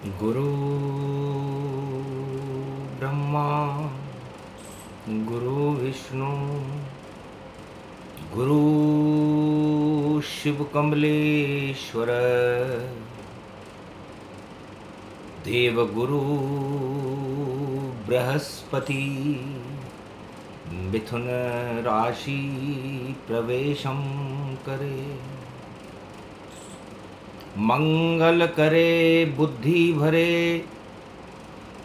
गुरु ब्रह्मा गुरु विष्णु गुरु शिव कमलेश्वर देव गुरु बृहस्पति मिथुन राशि प्रवेशम करे। मंगल करे बुद्धि भरे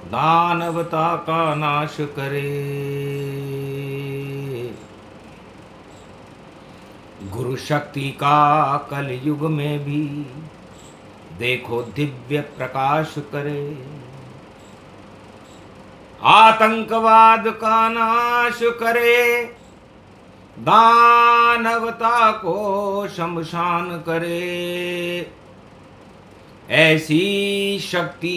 दानवता का नाश करे। गुरु शक्ति का कलयुग में भी देखो दिव्य प्रकाश करे। आतंकवाद का नाश करे दानवता को शमशान करे। ऐसी शक्ति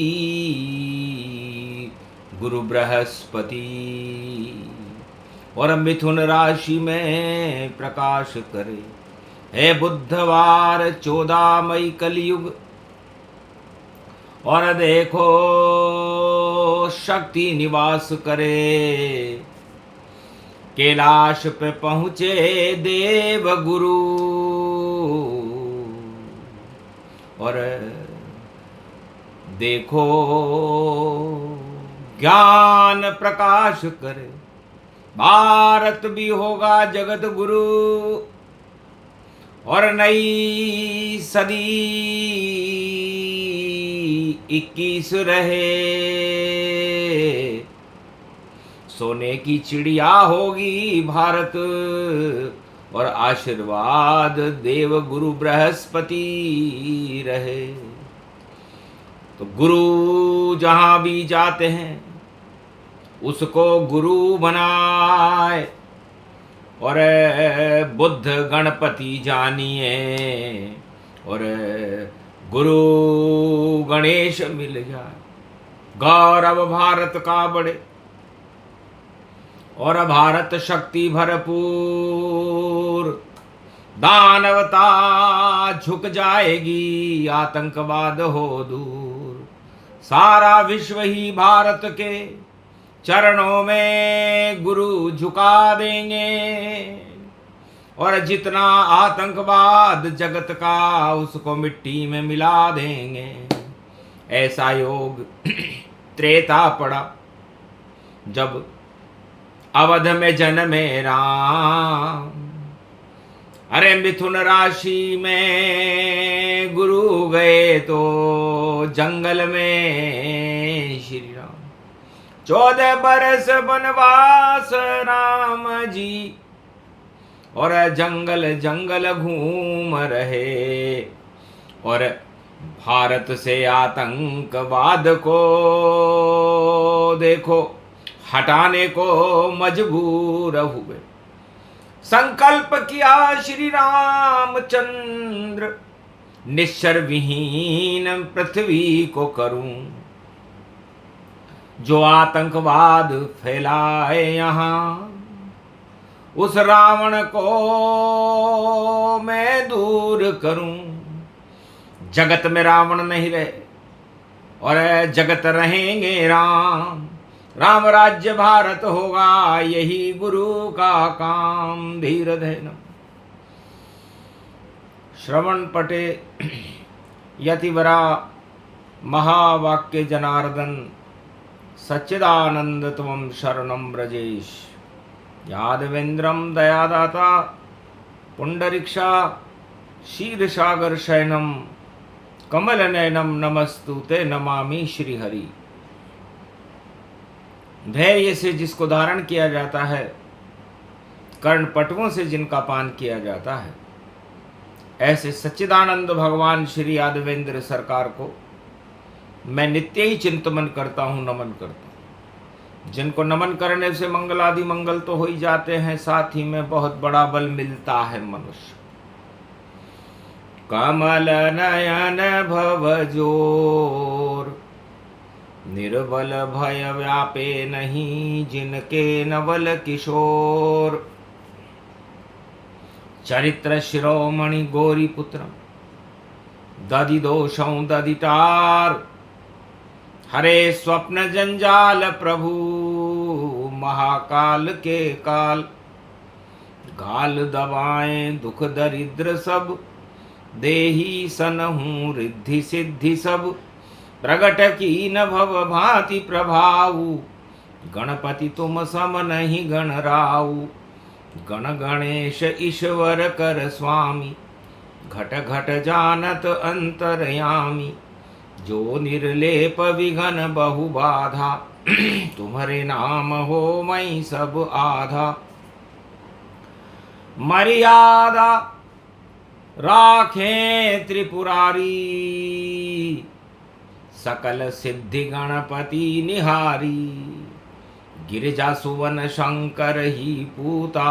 गुरु बृहस्पति और मिथुन राशि में प्रकाश करे। हे बुधवार 14 मई कलयुग और देखो शक्ति निवास करे। कैलाश पे पहुँचे देव गुरु और देखो ज्ञान प्रकाश करे। भारत भी होगा जगत गुरु और नई सदी 21 रहे। सोने की चिड़िया होगी भारत और आशीर्वाद देव गुरु बृहस्पति रहे। तो गुरु जहाँ भी जाते हैं उसको गुरु बनाए और बुद्ध गणपति जानिए और गुरु गणेश मिल जाए। गौरव भारत का बढ़े और भारत शक्ति भरपूर। दानवता झुक जाएगी आतंकवाद हो दूर। सारा विश्व ही भारत के चरणों में गुरु झुका देंगे और जितना आतंकवाद जगत का उसको मिट्टी में मिला देंगे। ऐसा योग त्रेता पड़ा जब अवध में जन्मे राम। अरे मिथुन राशि में गुरु गए तो जंगल में श्री राम। 14 बरस वनवास राम जी और जंगल जंगल घूम रहे और भारत से आतंकवाद को देखो हटाने को मजबूर हुए। संकल्प किया श्री रामचंद्र निश्चर विहीन पृथ्वी को करूं। जो आतंकवाद फैलाए यहाँ उस रावण को मैं दूर करूं। जगत में रावण नहीं रहे और जगत रहेंगे राम। राम राज्य भारत होगा यही गुरु का काम। धीर धैर्य श्रवण पटे यतिवरा महावाक्य जनार्दन सच्चिदानंद त्वं शरणं ब्रजेश। यादवेन्द्रं दयादाता पुंडरीक्षा क्षीरसागर शयनम कमल नयनम नमस्तुते नमामि श्रीहरि। धैर्य से जिसको धारण किया जाता है, कर्णपटुओं से जिनका पान किया जाता है, ऐसे सच्चिदानंद भगवान श्री यादवेंद्र सरकार को मैं नित्य ही चिंतन करता हूँ, नमन करता हूँ। जिनको नमन करने से मंगलादि मंगल तो हो ही जाते हैं, साथ ही में बहुत बड़ा बल मिलता है मनुष्य। कमल नयन भव जोर निर्बल भय व्यापे नहीं जिनके नवल किशोर। चरित्र शिरोमणि गौरी पुत्र दधि दोषं दधिटार हरे स्वप्न जंजाल प्रभु महाकाल के काल, गाल दबाएं दुख दरिद्र सब, देही सनहूं रिद्धि सिद्धि सब, प्रगट की न भव भांति प्रभाऊ, गणपति तुम सम नहीं गण राऊ, गण गणेश ईश्वर कर स्वामी, घट घट जानत अंतरयामी, जो निर्लेप विघन बहु बाधा, तुम्हारे नाम हो मई सब आधा, मर्यादा राखें त्रिपुरारी, सकल सिद्धि गणपति निहारी, गिरिजा सुवन शंकर ही पूता,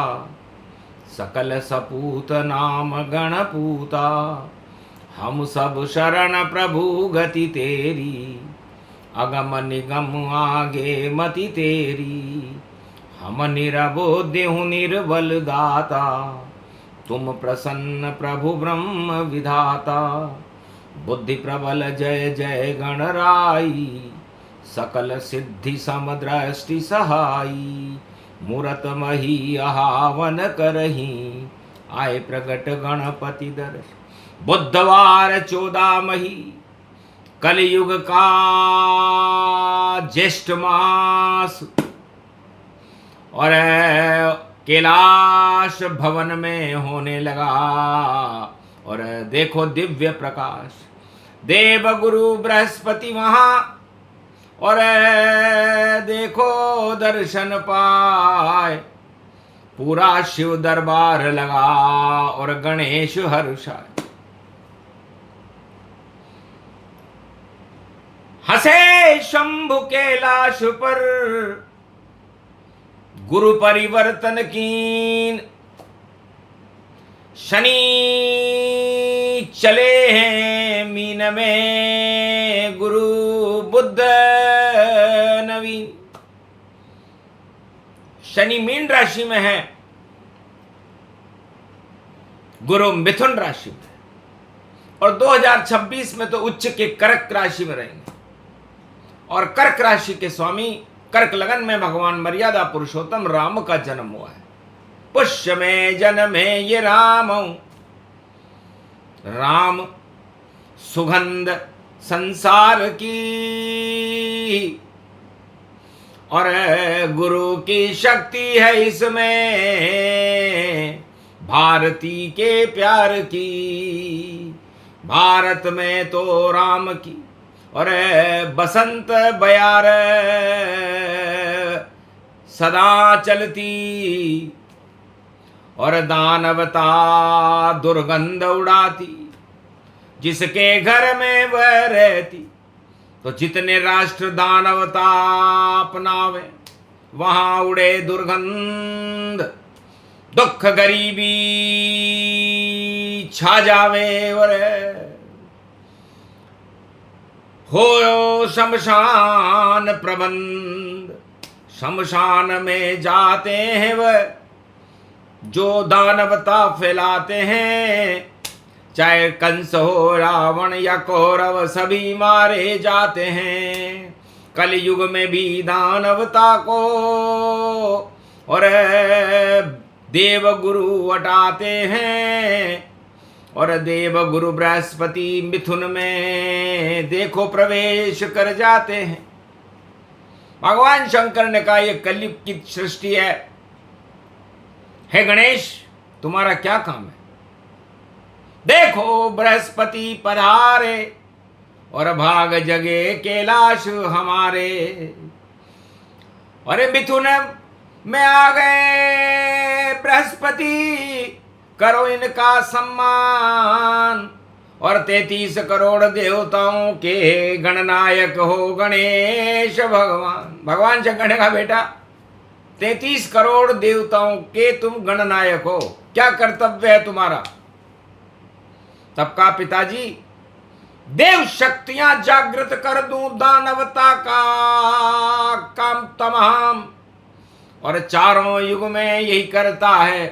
सकल सपूत नाम गणपूता, हम सब शरण प्रभु गति तेरी, अगम निगम आगे मति तेरी, हम निरबोध्य हूँ निर्बल दाता, तुम प्रसन्न प्रभु ब्रह्म विधाता, बुद्धि प्रबल जय जय गणराई, सकल सिद्धि समदृष्टि सहाई, मूरत मही आहावन करही, आए प्रगट गणपति दर्श, बुधवार 14 मही, कलयुग का ज्येष्ठ मास, और कैलाश भवन में होने लगा, और देखो दिव्य प्रकाश, देव गुरु बृहस्पति वहां, और देखो दर्शन पाए, पूरा शिव दरबार लगा, और गणेश हर्षाए, हंसे शंभु कैलाश पर, गुरु परिवर्तन कीन, शनि चले हैं मीन में, गुरु बुद्ध नवीन। शनि मीन राशि में है, गुरु मिथुन राशि में, और 2026 में तो उच्च के कर्क राशि में रहेंगे, और कर्क राशि के स्वामी, कर्क लगन में भगवान मर्यादा पुरुषोत्तम राम का जन्म हुआ है। पुष्य में जन्मे ये राम, राम सुगंध संसार की, और गुरु की शक्ति है इसमें, भारती के प्यार की, भारत में तो राम की, और बसंत बयार सदा चलती, और दानवता दुर्गंध उड़ाती, जिसके घर में वह रहती, तो जितने राष्ट्र दानवता अपनावे, वहां उड़े दुर्गंध, दुख गरीबी छा जावे, और हो शमशान प्रबंध, शमशान में जाते हैं वह जो दानवता फैलाते हैं, चाहे कंस हो रावण या कौरव सभी मारे जाते हैं। कलयुग में भी दानवता को और देव गुरु हटाते हैं, और देव गुरु बृहस्पति मिथुन में देखो प्रवेश कर जाते हैं। भगवान शंकर ने कहा यह कलयुग की सृष्टि है, हे गणेश तुम्हारा क्या काम है? देखो बृहस्पति पधारे और भाग जगे कैलाश हमारे, अरे मिथुन में आ गए बृहस्पति, करो इनका सम्मान, और 33 करोड़ देवताओं के गणनायक हो गणेश भगवान। भगवान शंकर ने कहा बेटा 33 करोड़ देवताओं के तुम गणनायक हो, क्या कर्तव्य है तुम्हारा? तब कहा पिताजी देव शक्तियां जागृत कर दूं, दानवता का काम तमाम, और चारों युग में यही करता है।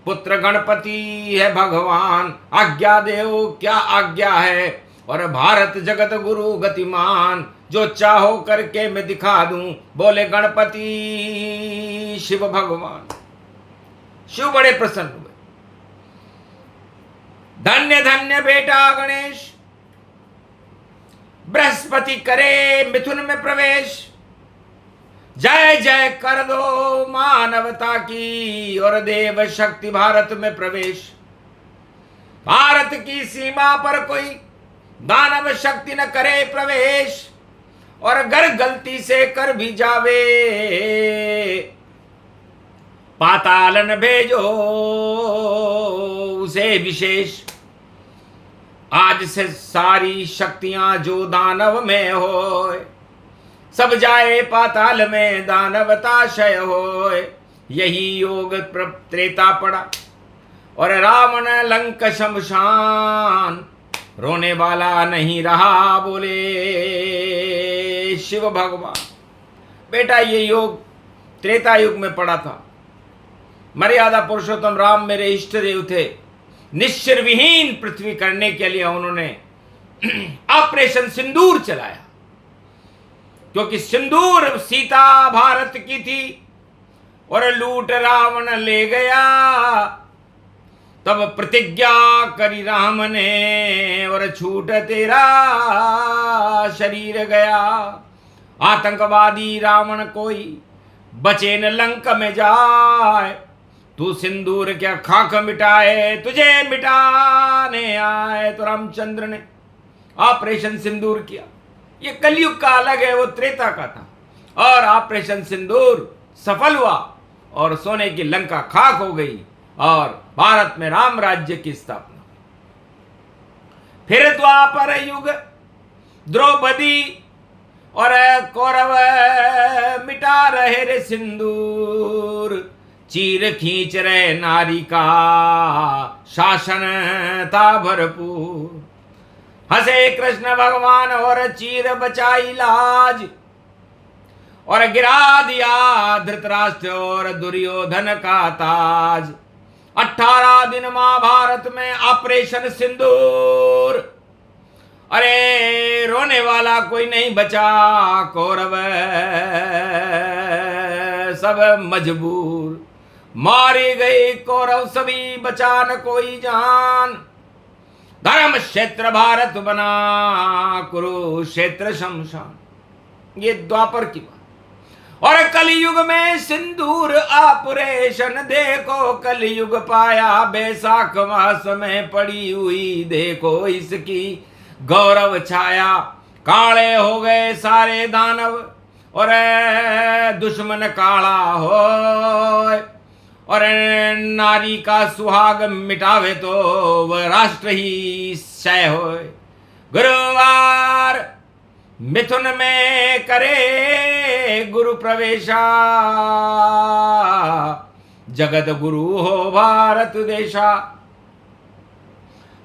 पुत्र गणपति है भगवान, आज्ञा देव क्या आज्ञा है, और भारत जगत गुरु गतिमान, जो चाहो करके मैं दिखा दूं, बोले गणपति शिव भगवान। शिव बड़े प्रसन्न हुए। धन्य धन्य बेटा गणेश, बृहस्पति करे मिथुन में प्रवेश, जय जय कर दो मानवता की, और देव शक्ति भारत में प्रवेश। भारत की सीमा पर कोई दानव शक्ति न करे प्रवेश, और अगर गलती से कर भी जावे, पाताल न भेजो उसे विशेष। आज से सारी शक्तियां जो दानव में हो, सब जाए पाताल में, दानवता क्षय हो। यही योग त्रेता पड़ा, और रावण लंक शमशान, रोने वाला नहीं रहा, बोले शिव भगवान। बेटा ये योग त्रेता युग में पड़ा था। मर्यादा पुरुषोत्तम राम मेरे इष्ट देव थे। निश्चर विहीन पृथ्वी करने के लिए उन्होंने ऑपरेशन सिंदूर चलाया, क्योंकि सिंदूर सीता भारत की थी, और लूट रावण ले गया। तब प्रतिज्ञा करी राम ने, और छूट तेरा शरीर गया। आतंकवादी रावण कोई बचे न लंक में जाए, तू सिंदूर क्या खाक मिटाए, तुझे मिटाने आए। तो रामचंद्र ने ऑपरेशन सिंदूर किया। ये कलयुग का अलग है, वो त्रेता का था। और ऑपरेशन सिंदूर सफल हुआ, और सोने की लंका खाक हो गई, और भारत में राम राज्य की स्थापना। फिर द्वापर युग, द्रौपदी और कौरव मिटा रहे रे सिंदूर, चीर खींच रहे नारी का शासन था भरपूर। हंसे कृष्ण भगवान और चीर बचाई लाज, और गिरा दिया धृतराष्ट्र और दुर्योधन का ताज। 18 दिन महाभारत में ऑपरेशन सिंदूर, अरे रोने वाला कोई नहीं बचा, कौरव सब मजबूर। मारे गए कौरव सभी, बचा न कोई जान। धर्म क्षेत्र भारत बना, कुरुक्षेत्र शमशान। ये द्वापर की बात। और कलयुग में सिंदूर ऑपरेशन देखो, कलयुग पाया बैसाख मास में पड़ी हुई देखो इसकी गौरव छाया। काले हो गए सारे दानव, और दुश्मन काला हो, और नारी का सुहाग मिटावे तो वह राष्ट्र ही क्षय हो। गुरुवार मिथुन में करे गुरु प्रवेशा, जगत गुरु हो भारत देशा।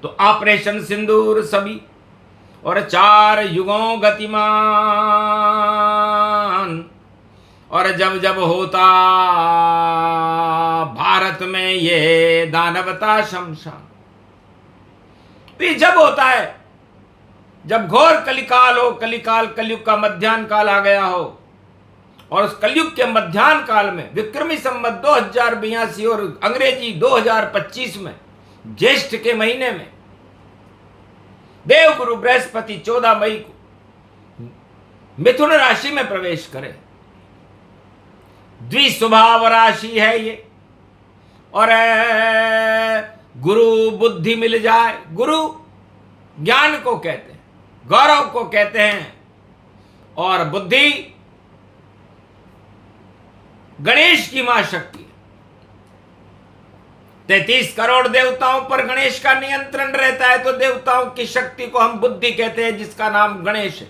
तो ऑपरेशन सिंदूर सभी, और 4 युगों गतिमान, और जब जब होता भारत में ये दानवता शमशान। तो ये जब होता है जब घोर कलिकाल हो, कलिकाल कलयुग का मध्यान्ह काल आ गया हो, और उस कलयुग के मध्यान्ह काल में विक्रमी संवत 2082 और अंग्रेजी 2025 में ज्येष्ठ के महीने में देवगुरु बृहस्पति 14 मई को मिथुन राशि में प्रवेश करे। द्विस्वभाव राशि है ये, और गुरु बुद्धि मिल जाए। गुरु ज्ञान को कहते हैं, गौरव को कहते हैं, और बुद्धि गणेश की मां शक्ति है। 33 करोड़ देवताओं पर गणेश का नियंत्रण रहता है, तो देवताओं की शक्ति को हम बुद्धि कहते हैं, जिसका नाम गणेश है।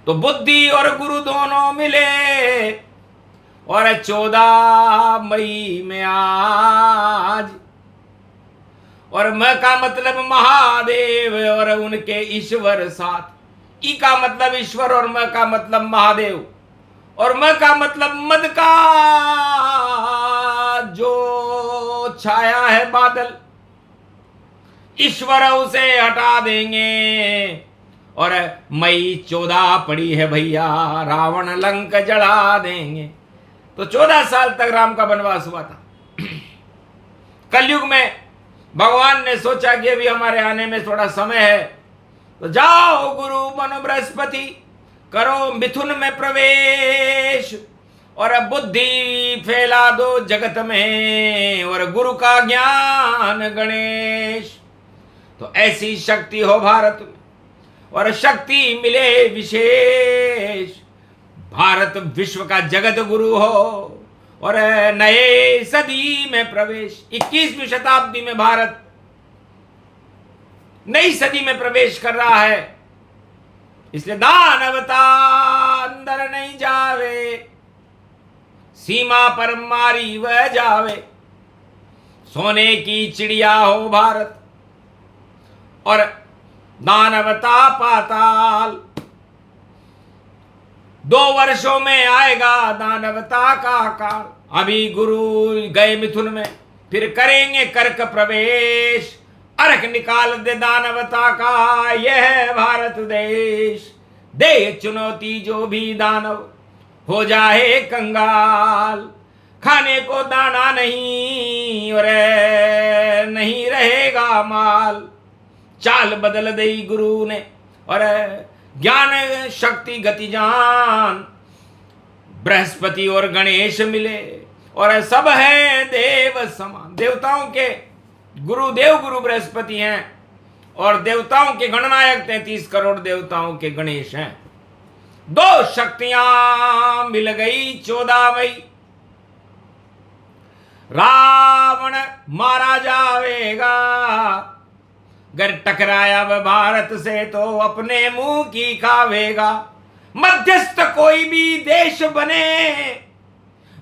तो बुद्धि और गुरु दोनों मिले, और 14 मई में आज, और म का मतलब महादेव और उनके ईश्वर साथ। ई का मतलब ईश्वर, और म का मतलब महादेव, और म का मतलब मद का जो छाया है बादल, ईश्वर उसे हटा देंगे, और मई 14 पड़ी है भैया, रावण लंक जला देंगे। तो 14 साल तक राम का वनवास हुआ था। कलयुग में भगवान ने सोचा कि अभी हमारे आने में थोड़ा समय है, तो जाओ गुरु मनु बृहस्पति, करो मिथुन में प्रवेश और बुद्धि फैला दो जगत में, और गुरु का ज्ञान गणेश। तो ऐसी शक्ति हो भारत में और शक्ति मिले विशेष, भारत विश्व का जगत गुरु हो और नए सदी में प्रवेश। 21वीं शताब्दी में भारत नई सदी में प्रवेश कर रहा है, इसलिए दानवता अंदर नहीं जावे, सीमा पर मारी वह जावे। सोने की चिड़िया हो भारत और दानवता पाताल। 2 वर्षों में आएगा दानवता का काल। अभी गुरु गए मिथुन में, फिर करेंगे कर्क प्रवेश। अर्क निकाल दे दानवता का यह भारत देश। दे चुनौती जो भी दानव हो जाए कंगाल, खाने को दाना नहीं और नहीं रहेगा माल। चाल बदल दी गुरु ने और ज्ञान शक्ति गति जान, बृहस्पति और गणेश मिले और सब है देव समान। देवताओं के गुरु देव गुरु बृहस्पति हैं और देवताओं के गणनायक 33 करोड़ देवताओं के गणेश हैं। 2 शक्तियां मिल गई 14 मई, रावण मारा जाएगा। अगर टकराया वह भारत से तो अपने मुंह की खावेगा। मध्यस्थ कोई भी देश बने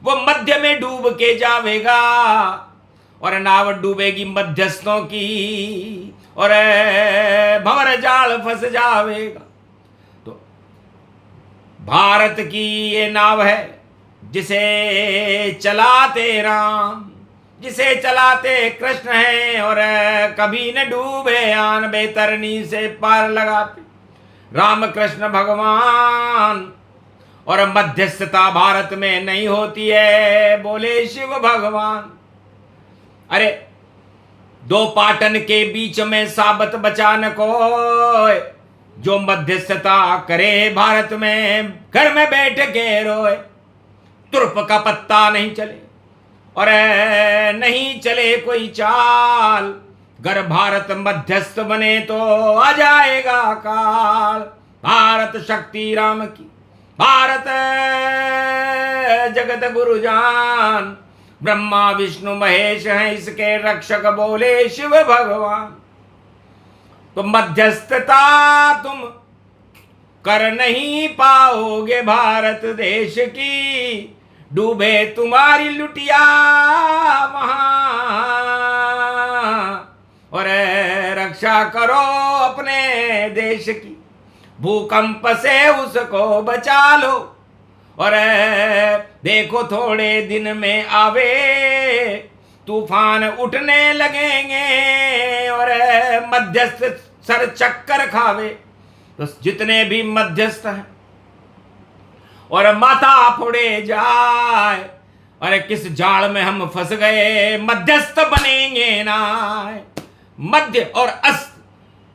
वो मध्य में डूब के जावेगा, और नाव डूबेगी मध्यस्थों की और भंवर जाल फंस जावेगा। तो भारत की ये नाव है जिसे चलाते राम, जिसे चलाते कृष्ण हैं, और कभी न डूबे आन बेतरनी से पार लगाते राम कृष्ण भगवान। और मध्यस्थता भारत में नहीं होती है बोले शिव भगवान। अरे 2 पाटन के बीच में साबत बचा न कोई, जो मध्यस्थता करे भारत में घर में बैठ के रोए। तुर्प का पत्ता नहीं चले और नहीं चले कोई चाल, अगर भारत मध्यस्थ बने तो आ जाएगा काल। भारत शक्ति राम की, भारत जगत गुरु जान, ब्रह्मा विष्णु महेश हैं इसके रक्षक बोले शिव भगवान। तो मध्यस्थता तुम कर नहीं पाओगे भारत देश की, डूबे तुम्हारी लुटिया वहां, और रक्षा करो अपने देश की। भूकंप से उसको बचा लो और देखो थोड़े दिन में आवे तूफान उठने लगेंगे और मध्यस्थ सर चक्कर खावे। तो जितने भी मध्यस्थ हैं और माथा फोड़े जाए, अरे किस जाल में हम फंस गए, मध्यस्थ बनेंगे ना। मध्य और अस्त,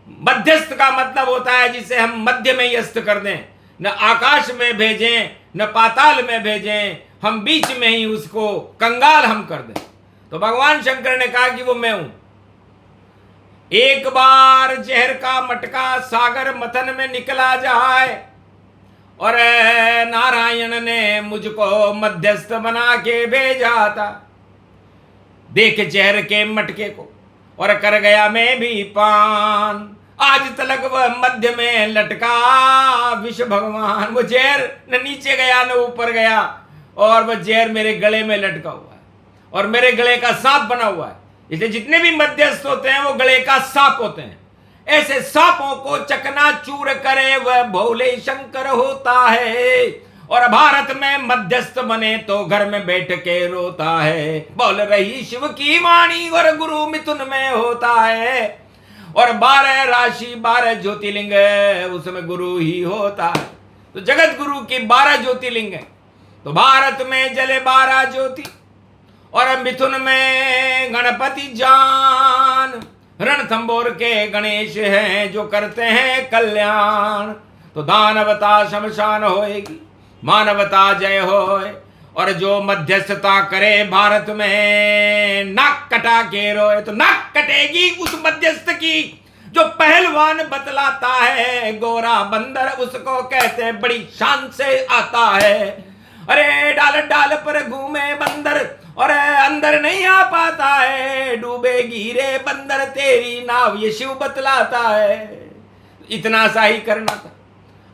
मध्यस्थ का मतलब होता है जिसे हम मध्य में ही अस्त कर दें, न आकाश में भेजें न पाताल में भेजें, हम बीच में ही उसको कंगाल हम कर दें। तो भगवान शंकर ने कहा कि वो मैं हूं। एक बार जहर का मटका सागर मथन में निकला जाए और नारायण ने मुझको मध्यस्थ बना के भेजा था। देख जहर के मटके को और कर गया मैं भी पान, आज तलक वह मध्य में लटका विष भगवान। वो जहर न नीचे गया न ऊपर गया और वह जहर मेरे गले में लटका हुआ है और मेरे गले का सांप बना हुआ है। इसलिए जितने भी मध्यस्थ होते हैं वो गले का सांप होते हैं। ऐसे सांपों को चकनाचूर करे वह भोले शंकर होता है। और भारत में मध्यस्थ बने तो घर में बैठ के रोता है। बोल रही शिव की वाणी और गुरु मिथुन में होता है। और 12 राशि 12 ज्योतिर्लिंग उसमें गुरु ही होता है। तो जगत गुरु की 12 ज्योतिर्लिंग है। तो भारत में जले 12 ज्योति और मिथुन में गणपति जान, रणथंबोर के गणेश हैं जो करते हैं कल्याण। तो दानवता शमशान होएगी, मानवता जय होए, और जो मध्यस्थता करे भारत में नाक कटा के रोए। तो नाक कटेगी उस मध्यस्थ की जो पहलवान बतलाता है, गोरा बंदर उसको कहते बड़ी शान से आता है। अरे डाल डाल पर घूमे बंदर और अंदर नहीं आ पाता है, डूबेगी रे बंदर तेरी नाव, ये शिव बतलाता है। इतना सा ही करना था।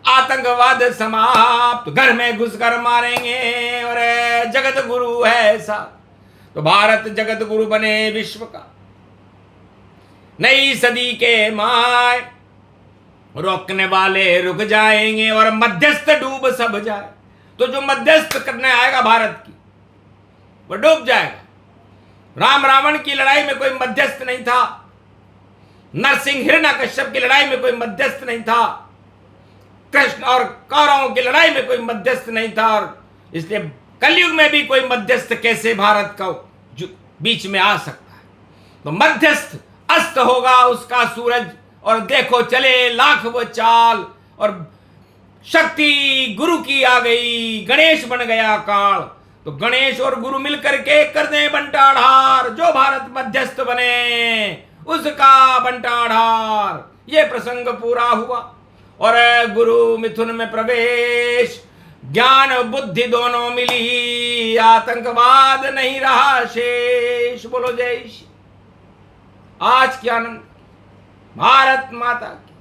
आतंकवाद समाप्त, घर में घुसकर मारेंगे, और जगत गुरु है ऐसा। तो भारत जगत गुरु बने विश्व का, नई सदी के माय, रोकने वाले रुक जाएंगे और मध्यस्थ डूब सब जाए। तो जो मध्यस्थ करने आएगा भारत की, वो डूब जाएगा। राम रावण की लड़ाई में कोई मध्यस्थ नहीं था, नरसिंह हिरण्यकश्यप की लड़ाई में कोई मध्यस्थ नहीं था, कृष्ण और कौरवों की लड़ाई में कोई मध्यस्थ नहीं था, और इसलिए कलयुग में भी कोई मध्यस्थ कैसे भारत का बीच में आ सकता है। तो मध्यस्थ अस्त होगा उसका सूरज, और देखो चले लाख वो चाल, और शक्ति गुरु की आ गई, गणेश बन गया काल। तो गणेश और गुरु मिलकर के कर दें बंटाढार, जो भारत मध्यस्थ बने उसका बंटाढार। ये प्रसंग पूरा हुआ और गुरु मिथुन में प्रवेश, ज्ञान बुद्धि दोनों मिली, आतंकवाद नहीं रहा शेष। बोलो जय श्री। आज की आनंद भारत माता की,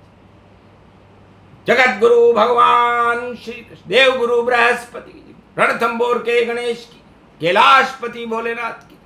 जगत गुरु भगवान श्री कृष्ण, देव गुरु बृहस्पति, रणथंबोर के गणेश की, कैलाशपति भोलेनाथ की।